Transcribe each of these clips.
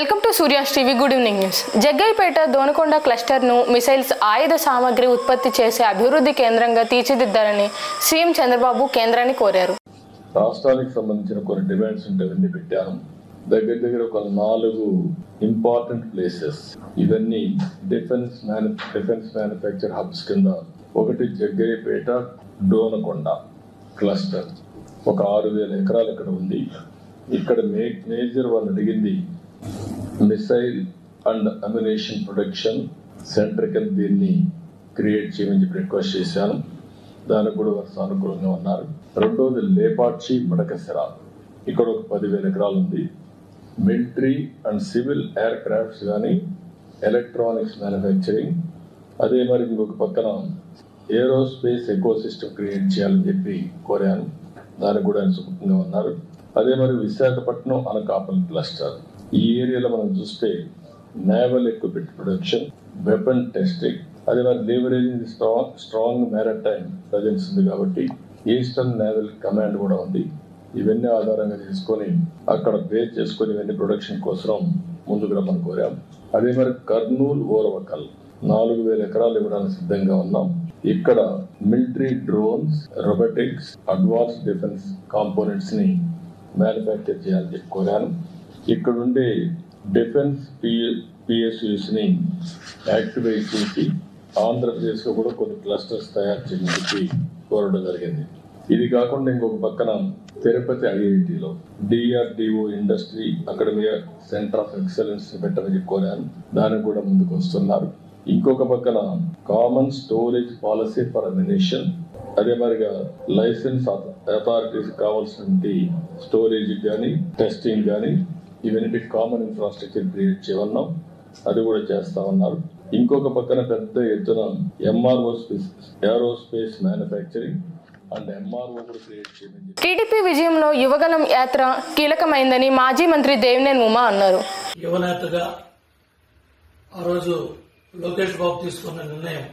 Welcome to Surya's TV. Good evening news. Jaggaiahpet Donakonda క్లస్టర్ను missiles ఆయుధ సామగ్రి ఉత్పత్తి చేసే అభివృద్ధి కేంద్రంగా తీర్చిదిద్దాలని సీఎం చంద్రబాబు కేంద్రాన్ని కోరారు. రాష్ట్రానికి సంబంధించిన కొన్ని డిమాండ్స్ ఉంటే పెట్టాను. దగ్గర ఒక 4 ఇంపార్టెంట్ ప్లేసెస్. ఇవన్నీ డిఫెన్స్ మ్యానుఫ్యాక్చర్ హబ్స్ కింద. ఒకటి జగ్గైపేట దోనకొండ క్లస్టర్, ఒక 6,000 ఎకరాలు ఇక్కడ ఉంది. ఇక్కడ మేజర్ వాళ్ళు అడిగింది missile and ammunition production centre కింద దీన్ని క్రియేట్ చేయమని చెప్పి రిక్వెస్ట్ చేశాను. దానికి కూడా వారు సానుకూలంగా ఉన్నారు. రెండోది లేపాక్షి మడకసిర, ఇక్కడ ఒక 10,000 ఎకరాలు ఉంది. Military and civil air crafts కానీ ఎలక్ట్రానిక్స్ మ్యానుఫ్యాక్చరింగ్, అదే మరి ఇంకొక పక్కన ఏరోస్పేస్ ఎకో సిస్టమ్ క్రియేట్ చేయాలని చెప్పి కోరాను. దానికి కూడా ఆయన సుఖంగా ఉన్నారు. అదే మరి విశాఖపట్నం అనకాపల్లి క్లస్టర్, ఈ ఏరియాలో మనం చూస్తే naval equipment production, weapon testing, అదే మరి లీవరేజింగ్ స్ట్రాంగ్ మ్యారిటైమ్ ప్రజెన్స్ ఉంది కాబట్టి ఈస్టర్న్ నేవల్ కమాండ్ కూడా ఉంది. ఇవన్నీ ఆధారంగా చేసుకొని అక్కడ బేస్ చేసుకొని ఇవన్నీ ప్రొడక్షన్ కోసం ముందుకు రమ్మని కోరాం. అదే మరి కర్నూలు ఓరవకల్ 4,000 ఎకరాలు ఇవ్వడానికి సిద్ధంగా ఉన్నాం. ఇక్కడ military drones, robotics, advance defence components ని మ్యానుఫ్యాక్చర్ చేయాలని చెప్పి కోరాను. ఇక్కడ ఉండే డిఫెన్స్ పిఎస్యూస్ ని యాక్టివేట్ చేసి ఆంధ్రప్రదేశ్ లో కూడా కొన్ని క్లస్టర్స్ తయారు చేయని చెప్పి కోరడం జరిగింది. ఇది కాకుండా ఇంకొక పక్కన తిరుపతి ఐఐటిలో DRDO industry academy centre of excellence పెట్టమని చెప్పి కోరాను. దానికి కూడా ముందుకు వస్తున్నారు. ఇంకొక పక్కన common storage policy for ammunition, అదే మరిగా లైసెన్స్ అథారిటీస్ కావాల్సిన స్టోరేజ్ కానీ టెస్టింగ్ కానీ ఇవన్నీ కామన్ ఇన్ఫ్రాస్ట్రక్చర్ క్రియేట్ చేయమన్నాం. అది కూడా చేస్తా ఉన్నారు. ఇంకొక పక్కన పెద్ద ఎత్తున ఏరోస్పేస్ మ్యానుఫ్యాక్చరింగ్ అండ్ ఎంఆర్ఓ కూడా క్రియేట్ చేయమని. టీడీపీ విజయంలో యువగలం యాత్ర కీలకమైందని మాజీ మంత్రి దేవినేని ఉమా అన్నారు. యువనేతగా ఆ రోజు లోకేష్ బాబు తీసుకున్న నిర్ణయం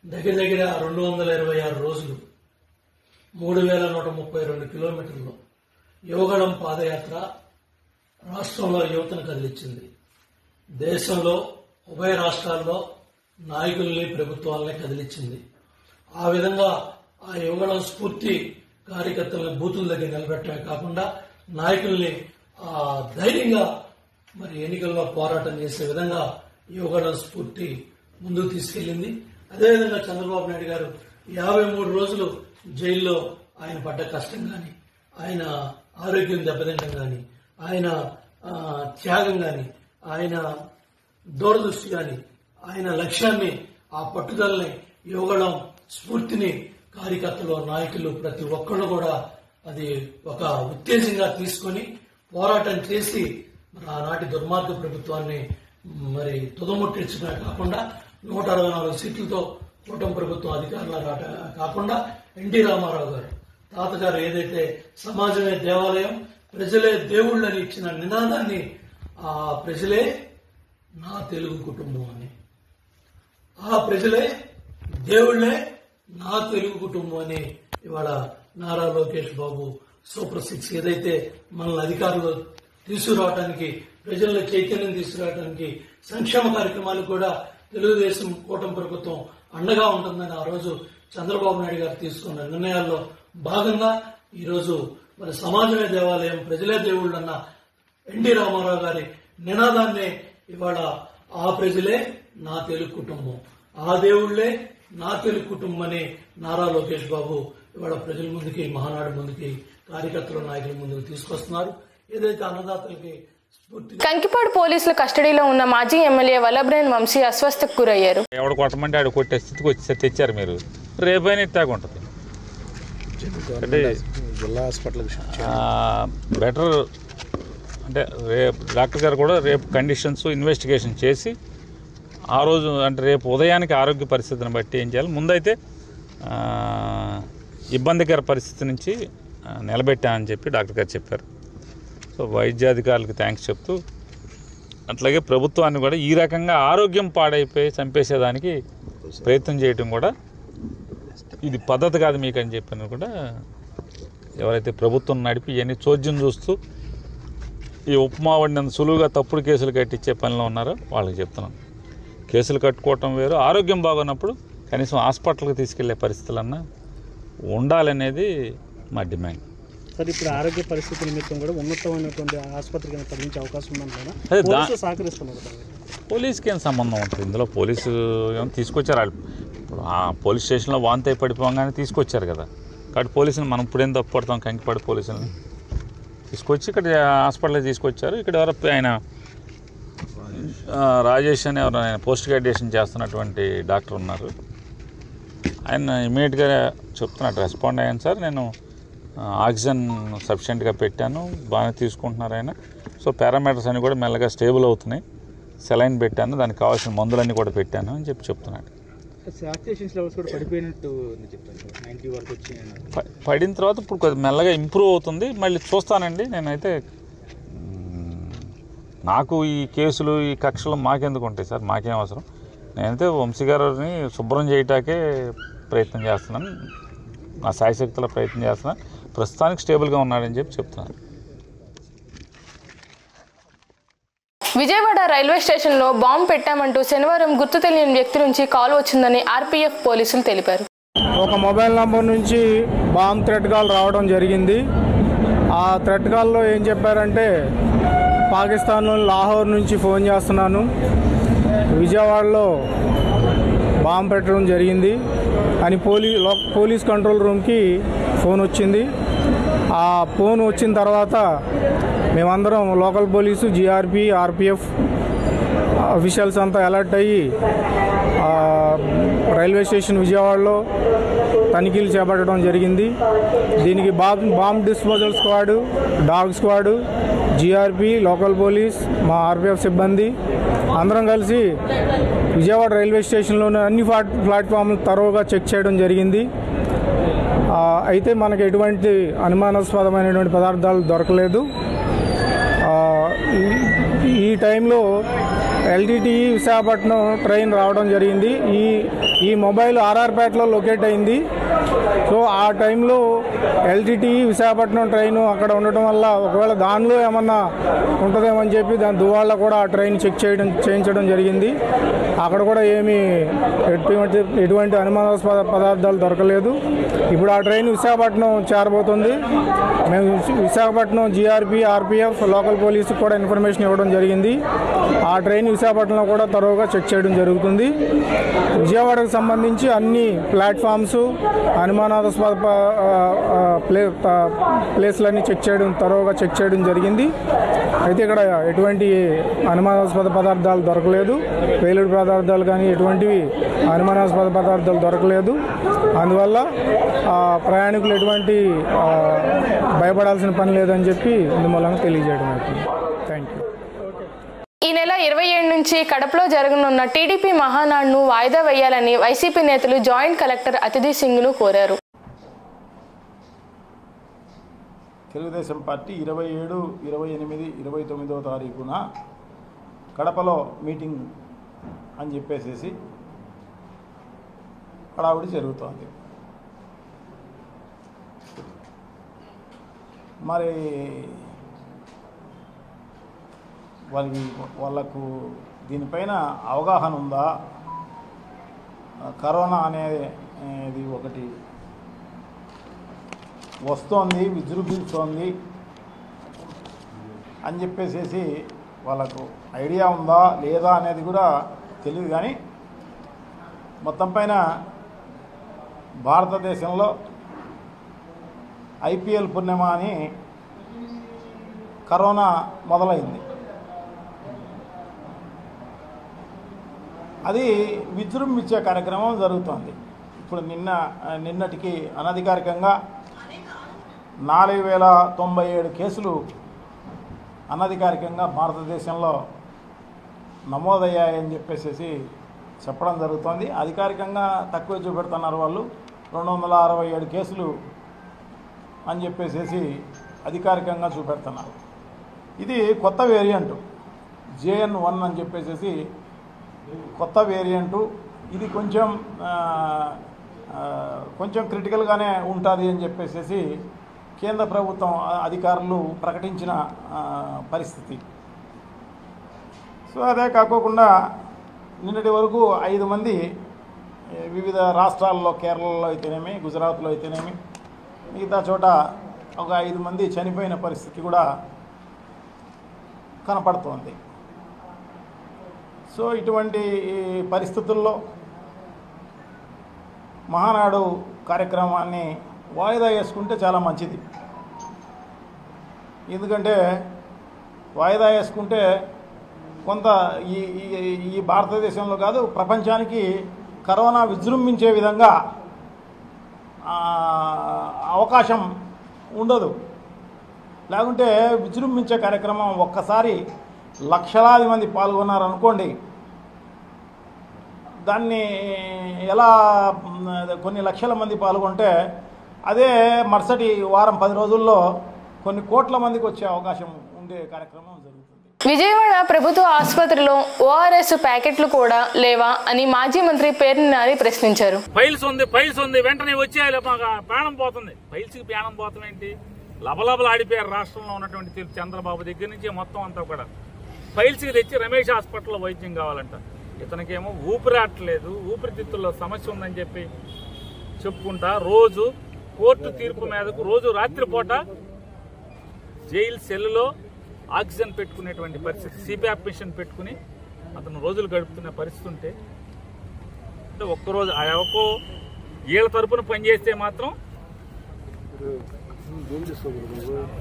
దగ్గర 226 రోజులు 3,132 కిలోమీటర్లు యువగళం పాదయాత్ర రాష్ట్రంలో యువతను కదిలించింది. దేశంలో ఉభయ రాష్ట్రాల్లో నాయకుల్ని, ప్రభుత్వాలని కదిలించింది. ఆ విధంగా ఆ యువగళం స్ఫూర్తి కార్యకర్తలను బూతుల దగ్గర నిలబెట్టడమే కాకుండా నాయకుల్ని ధైర్యంగా మరి ఎన్నికల్లో పోరాటం చేసే విధంగా యువగళం స్ఫూర్తి ముందుకు తీసుకెళ్లింది. అదేవిధంగా చంద్రబాబు నాయుడు గారు 53 రోజులు జైల్లో ఆయన పడ్డ కష్టం గాని, ఆయన ఆరోగ్యం దెబ్బతింటం గాని, ఆయన త్యాగం గాని, ఆయన దూరదృష్టి గాని, ఆయన లక్ష్యాన్ని, ఆ పట్టుదలని, యువగళం స్ఫూర్తిని కార్యకర్తలు, నాయకులు ప్రతి ఒక్కళ్ళు కూడా అది ఒక ఉత్తేజంగా తీసుకొని పోరాటం చేసి మరి ఆనాటి దుర్మార్గ ప్రభుత్వాన్ని మరి తుదముట్టించడమే కాకుండా 164 సీట్లతో కూటమి ప్రభుత్వం అధికారంలో కాకుండా ఎన్టీ రామారావు గారు తాతగారు ఏదైతే సమాజమే దేవాలయం, ప్రజలే దేవుళ్ళని ఇచ్చిన నినాదాన్ని, ఆ ప్రజలే నా తెలుగు కుటుంబం అని, ఆ ప్రజలే దేవుళ్లే నా తెలుగు కుటుంబం అని ఇవాళ నారా లోకేష్ బాబు సూపర్ 6 ఏదైతే మనల్ని అధికారులు తీసుకురావడానికి, ప్రజల్లో చైతన్యం తీసుకురావడానికి, సంక్షేమ కార్యక్రమాలు కూడా తెలుగుదేశం కూటమి ప్రభుత్వం అండగా ఉంటుందని ఆ రోజు చంద్రబాబు నాయుడు గారు తీసుకున్న నిర్ణయాల్లో భాగంగా ఈరోజు మరి సమాజమే దేవాలయం, ప్రజలే దేవుళ్ళు అన్న ఎన్టీ రామారావు గారి నినాదాన్ని ఇవాళ ఆ ప్రజలే నా తెలుగు కుటుంబం, ఆ దేవుళ్లే నా తెలుగు కుటుంబం అని నారా లోకేష్ బాబు ఇవాళ ప్రజల ముందుకి, మహానాడు ముందుకి, కార్యకర్తల నాయకుల ముందుకు తీసుకొస్తున్నారు. ఏదైతే అన్నదాతలకి కంకిపాడు పోలీసుల కస్టడీలో ఉన్న మాజీ ఎమ్మెల్యే వల్లభనేని వంశీ అస్వస్థకు గురయ్యారు. ఎవడు కొట్టమంటే ఆడు కొట్టే స్థితికి వచ్చి తెచ్చారు. మీరు రేపైనా ఇట్టాగుంటుంది అంటే జిల్లా హాస్పిటల్ బెటర్ అంటే రేపు డాక్టర్ గారు కూడా రేపు కండిషన్స్ ఇన్వెస్టిగేషన్ చేసి ఆ రోజు అంటే రేపు ఉదయానికి ఆరోగ్య పరిస్థితిని బట్టి ఏం చేయాలి, ముందైతే ఇబ్బందికర పరిస్థితి నుంచి నిలబెట్టామని చెప్పి డాక్టర్ గారు చెప్పారు. సో వైద్యాధికారులకు థ్యాంక్స్ చెప్తూ, అట్లాగే ప్రభుత్వాన్ని కూడా ఈ రకంగా ఆరోగ్యం పాడైపోయి చంపేసేదానికి ప్రయత్నం చేయడం కూడా ఇది పద్ధతి కాదు మీకు అని చెప్పిన కూడా ఎవరైతే ప్రభుత్వం నడిపి ఇవన్నీ చోద్యం చూస్తూ ఈ ఉప్మా వండినంత సులువుగా తప్పుడు కేసులు కట్టించే పనిలో ఉన్నారో వాళ్ళకి చెప్తున్నాను. కేసులు కట్టుకోవటం వేరు, ఆరోగ్యం బాగున్నప్పుడు కనీసం హాస్పిటల్కి తీసుకెళ్లే పరిస్థితులన్నా ఉండాలనేది మా డిమాండ్. సార్, ఇప్పుడు ఆరోగ్య పరిస్థితి నిమిత్తం కూడా ఉన్నతమైనటువంటి ఆసుపత్రికి తరలించే అవకాశం ఉందంటే సహకరిస్తున్నారు. పోలీస్కి ఏం సంబంధం ఉంటుంది ఇందులో? పోలీసు ఏమో తీసుకొచ్చారు వాళ్ళు. ఇప్పుడు ఆ పోలీస్ స్టేషన్లో వాంతి అయి పడిపోగానే తీసుకొచ్చారు కదా. కాబట్టి పోలీసుని మనం ఇప్పుడేం తప్పుపడతాం? కంకిపాడు పోలీసులని తీసుకొచ్చి ఇక్కడ హాస్పిటల్కి తీసుకొచ్చారు. ఇక్కడ ఎవరో ఆయన రాజేష్ అని ఎవరు ఆయన పోస్ట్ గ్రాడ్యుయేషన్ చేస్తున్నటువంటి డాక్టర్ ఉన్నారు. ఆయన ఇమీడియట్గా చెప్తున్నాడు, రెస్పాండ్ అయ్యాను సార్, నేను ఆక్సిజన్ సఫిషియెంట్గా పెట్టాను, బాగానే తీసుకుంటున్నారు ఆయన. సో పారామీటర్స్ అన్నీ కూడా మెల్లగా స్టేబుల్ అవుతున్నాయి, సెలైన్ పెట్టాను, దానికి కావాల్సిన మందులన్నీ కూడా పెట్టాను అని చెప్తున్నాడు. పడిన తర్వాత ఇప్పుడు కొద్దిగా మెల్లగా ఇంప్రూవ్ అవుతుంది. మళ్ళీ చూస్తానండి. నేనైతే నాకు ఈ కేసులు ఈ కక్షలు మాకెందుకు ఉంటాయి సార్? మాకేం అవసరం? నేనైతే వంశీ గారిని శుభ్రం చేయటాకే ప్రయత్నం చేస్తున్నాను, నా శాయశక్తుల ప్రయత్నం చేస్తున్నాను. ప్రస్తుతానికి స్టేబుల్గా ఉన్నాడని చెప్తున్నాను. విజయవాడ రైల్వే స్టేషన్లో బాంబు పెట్టామంటూ శనివారం గుర్తు తెలియని వ్యక్తి నుంచి కాల్ వచ్చిందని ఆర్పీఎఫ్ పోలీసులు తెలిపారు. ఒక మొబైల్ నంబర్ నుంచి బాంబ్ థ్రెట్ కాల్ రావడం జరిగింది. ఆ థ్రెట్ కాల్లో ఏం చెప్పారంటే, పాకిస్తాన్లోని లాహోర్ నుంచి ఫోన్ చేస్తున్నాను, విజయవాడలో బాంబు పెట్టడం జరిగింది అని పోలీస్ కంట్రోల్ రూమ్కి ఫోన్ వచ్చింది. ఆ ఫోన్ వచ్చిన తర్వాత మేమందరం local police, GRP, RPF officials అంతా అలర్ట్ అయ్యి రైల్వే స్టేషన్ విజయవాడలో తనిఖీలు చేపట్టడం జరిగింది. దీనికి bomb disposal squad, dog squad, GRP, local police, మా ఆర్పీఎఫ్ సిబ్బంది అందరం కలిసి విజయవాడ రైల్వే స్టేషన్లోని అన్ని ప్లాట్ఫామ్లు తరోగా చెక్ చేయడం జరిగింది. అయితే మనకు ఎటువంటి అనుమానాస్పదమైనటువంటి పదార్థాలు దొరకలేదు. ఈ టైంలో ఎల్టీటీ విశాఖపట్నం ట్రైన్ రావడం జరిగింది. ఈ మొబైల్ ఆర్ఆర్పేటలో లొకేట్ అయింది. సో ఆ టైంలో ఎల్టీటీ విశాఖపట్నం ట్రైన్ అక్కడ ఉండటం వల్ల ఒకవేళ దానిలో ఏమన్నా ఉంటుందేమని చెప్పి దాని దువాళ్ళ కూడా ఆ ట్రైన్ చెక్ చేయించడం జరిగింది. అక్కడ కూడా ఏమీ ఎటువంటి అనుమానాస్పద పదార్థాలు దొరకలేదు. ఇప్పుడు ఆ ట్రైన్ విశాఖపట్నం చేరబోతుంది. మేము విశాఖపట్నం జీఆర్పీ, ఆర్పీఎఫ్, లోకల్ పోలీసుకు కూడా ఇన్ఫర్మేషన్ ఇవ్వడం జరిగింది. ఆ ట్రైన్ విశాఖపట్నంలో కూడా తరోగా చెక్ చేయడం జరుగుతుంది. విజయవాడకు సంబంధించి అన్ని ప్లాట్ఫామ్స్, అనుమానాస్పద ప్లేస్లన్నీ తరోగా చెక్ చేయడం జరిగింది. అయితే ఇక్కడ ఎటువంటి అనుమానాస్పద పదార్థాలు దొరకలేదు, పేలుడు పదార్థాలు కానీ ఎటువంటివి అనుమానాస్పద పదార్థాలు దొరకలేదు. అందువల్ల ప్రయాణికులు ఎటువంటి భయపడాల్సిన పని లేదని చెప్పి ఇందుమూలంగా తెలియజేయడం అవుతుంది. Thank you. ఈ నెల 27 నుంచి కడపలో జరగనున్న టీడీపీ మహానాడును వాయిదా వేయాలని వైసీపీ నేతలు జాయింట్ కలెక్టర్ అతిథి సింగ్ను కోరారు. తెలుగుదేశం పార్టీ 27, 28, 29వ తారీఖున కడపలో మీటింగ్ అని చెప్పేసి హడావుడి జరుగుతోంది. మరి వాళ్ళకు దీనిపైన అవగాహన ఉందా? కరోనా అనేది ఒకటి వస్తోంది, విజృంభిస్తోంది అని చెప్పేసి వాళ్ళకు ఐడియా ఉందా లేదా అనేది కూడా తెలియదు. కానీ మొత్తం పైన భారతదేశంలో ఐపీఎల్ పుణ్యమా అని కరోనా మొదలైంది. అది విజృంభించే కార్యక్రమం జరుగుతోంది. ఇప్పుడు నిన్నటికి అనధికారికంగా 4097 కేసులు అనధికారికంగా భారతదేశంలో నమోదయ్యాయని చెప్పేసి చెప్పడం జరుగుతోంది. అధికారికంగా తక్కువ చూపెడుతున్నారు వాళ్ళు. 267 కేసులు అని చెప్పేసి అధికారికంగా చూపెడుతున్నారు. ఇది కొత్త వేరియంటు, JN1 అని చెప్పేసి కొత్త వేరియంటు. ఇది కొంచెం క్రిటికల్గానే ఉంటుంది అని చెప్పేసి కేంద్ర ప్రభుత్వం అధికారులు ప్రకటించిన పరిస్థితి. సో అదే కాకోకుండా నిన్నటి వరకు 5 మంది వివిధ రాష్ట్రాల్లో, కేరళలో అయితేనేమి, గుజరాత్లో అయితేనేమి, మిగతా చోట ఒక 5 మంది చనిపోయిన పరిస్థితి కూడా కనపడుతోంది. సో ఇటువంటి పరిస్థితుల్లో మహానాడు కార్యక్రమాన్ని వాయిదా వేసుకుంటే చాలా మంచిది. ఎందుకంటే వాయిదా వేసుకుంటే కొంత ఈ భారతదేశంలో కాదు, ప్రపంచానికి కరోనా విజృంభించే విధంగా అవకాశం ఉండదు. లేకుంటే విజృంభించే కార్యక్రమం ఒక్కసారి లక్షలాది మంది పాల్గొన్నారనుకోండి, దాన్ని ఎలా కొన్ని లక్షల మంది పాల్గొంటే అదే మరుసటి వారం 10 రోజుల్లో కొన్ని కోట్ల మందికి వచ్చే అవకాశం ఉండే కార్యక్రమం జరుగుతుంది. విజయవాడ ప్రభుత్వ ఆసుపత్రిలో ఓఆర్ఎస్ ప్యాకెట్లు కూడా లేవా అని మాజీ మంత్రి పేర్ని నాని ప్రశ్నించారు. ఫైల్స్ ఉంది వెంటనే వచ్చేయాలి, ప్రాణం పోతుంది. ఫైల్స్కి ప్రాణం పోతాం ఏంటి? లబలబలు ఆడిపోయారు రాష్ట్రంలో ఉన్నటువంటి చంద్రబాబు దగ్గర నుంచి మొత్తం అంతా కూడా. ఫైల్స్కి తెచ్చి రమేష్ హాస్పిటల్లో వైద్యం కావాలంట. ఇతనికేమో ఊపిరాట్లేదు, ఊపిరితిత్తుల్లో సమస్య ఉందని చెప్పి చెప్పుకుంటా రోజు కోర్టు తీర్పు మీదకు రోజు రాత్రిపూట జైలు సెల్లో ఆక్సిజన్ పెట్టుకునేటువంటి పరిస్థితి, సిపిఆప్ మిషన్ పెట్టుకుని అతను రోజులు గడుపుతున్న పరిస్థితి ఉంటే, ఒక్కరోజు ఆ ఎవకో వీళ్ళ తరపున పనిచేస్తే మాత్రం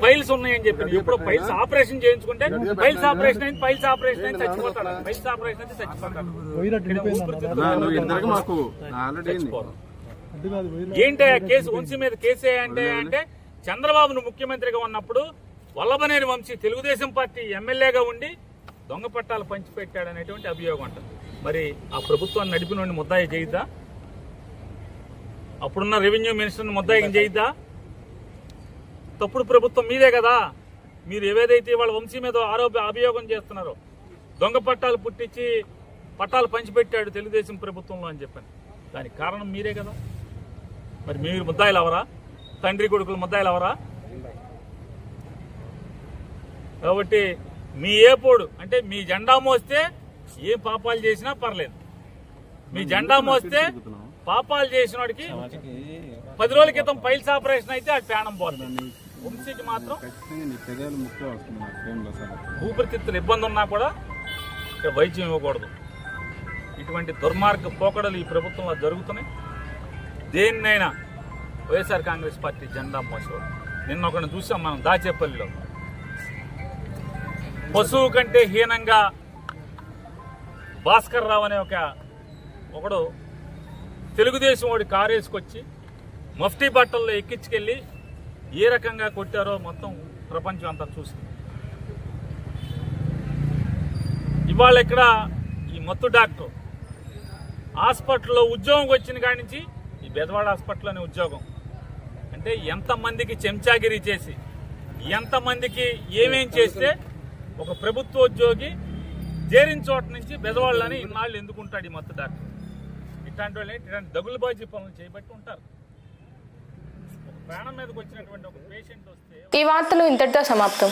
ఫైల్స్ ఉన్నాయని చెప్పి ఎప్పుడు ఫైల్స్ ఆపరేషన్ చేయించుకుంటే ఫైల్స్ ఆపరేషన్ అయింది చచ్చిపోతాడు. ఫైల్స్ ఆపరేషన్ అయితే చచ్చిపోతాడు. ఏంటి కేసు వంశీ మీద కేసు అంటే చంద్రబాబును ముఖ్యమంత్రిగా ఉన్నప్పుడు వల్లభనేని వంశీ తెలుగుదేశం పార్టీ ఎమ్మెల్యేగా ఉండి దొంగ పట్టాలు పంచిపెట్టాడనేటువంటి అభియోగం అంట. మరి ఆ ప్రభుత్వాన్ని నడిపిన ముద్దాయి చేయిద్దా? అప్పుడున్న రెవెన్యూ మినిస్టర్ని ముద్దాయి చేయిద్దా? తప్పుడు ప్రభుత్వం మీదే కదా. మీరు ఏవేదైతే వాళ్ళ వంశీ మీద అభియోగం చేస్తున్నారో, దొంగ పట్టాలు పుట్టించి పట్టాలు పంచిపెట్టాడు తెలుగుదేశం ప్రభుత్వంలో అని చెప్పాను, దానికి కారణం మీరే కదా. మరి మీరు ముద్దాయిలు అవరా? తండ్రి కొడుకులు ముద్దాయిలు అవరా? కాబట్టి మీ ఏపోడు అంటే మీ జెండా మోస్తే ఏ పాపాలు చేసినా పర్లేదు. మీ జెండా మోస్తే పాపాలు చేసిన వాడికి 10 రోజుల క్రితం ఫైల్స్ ఆపరేషన్ అయితే అది ప్రాణం పోతుంది. వంశీకి మాత్రం ఊపిరితిత్తులు ఇబ్బంది ఉన్నా కూడా ఇక్కడ వైద్యం ఇవ్వకూడదు. ఇటువంటి దుర్మార్గ పోకడలు ఈ ప్రభుత్వంలో జరుగుతున్నాయి. దేన్నైనా వైఎస్ఆర్ కాంగ్రెస్ పార్టీ జెండా మోసేవాడు. నిన్న ఒకరిని చూసాం మనం దాచేపల్లిలో. పశువు కంటే హీనంగా భాస్కర్ రావు అనే ఒకడు తెలుగుదేశం వాడి కారు వేసుకొచ్చి మఫ్టీ బట్టల్లో ఎక్కించుకెళ్ళి ఏ రకంగా కొట్టారో మొత్తం ప్రపంచం అంతా చూసింది. ఇవాళ ఇక్కడ ఈ మత్తు డాక్టర్ హాస్పిటల్లో ఉద్యోగం వచ్చిన కాడి నుంచి ఈ బెదవాడ హాస్పిటల్లోనే ఉద్యోగం అంటే ఎంతమందికి చెంచాగిరి చేసి ఎంతమందికి ఏమేం చేస్తే ఒక ప్రభుత్వ ఉద్యోగి చేరిన చోట నుంచి బెదవాళ్ళని ఇన్నాళ్ళు ఎందుకుంటాడు ఈ మత్తు డాక్టర్? ఇట్లాంటి వాళ్ళు ఇట్లాంటి దగులుబాజీ పనులు చేయబట్టి ఉంటారు. ప్రాణం మీదకి వచ్చినటువంటి ఒక పేషెంట్ వస్తే. ఈ వార్తలు ఇంతటితో సమాప్తం.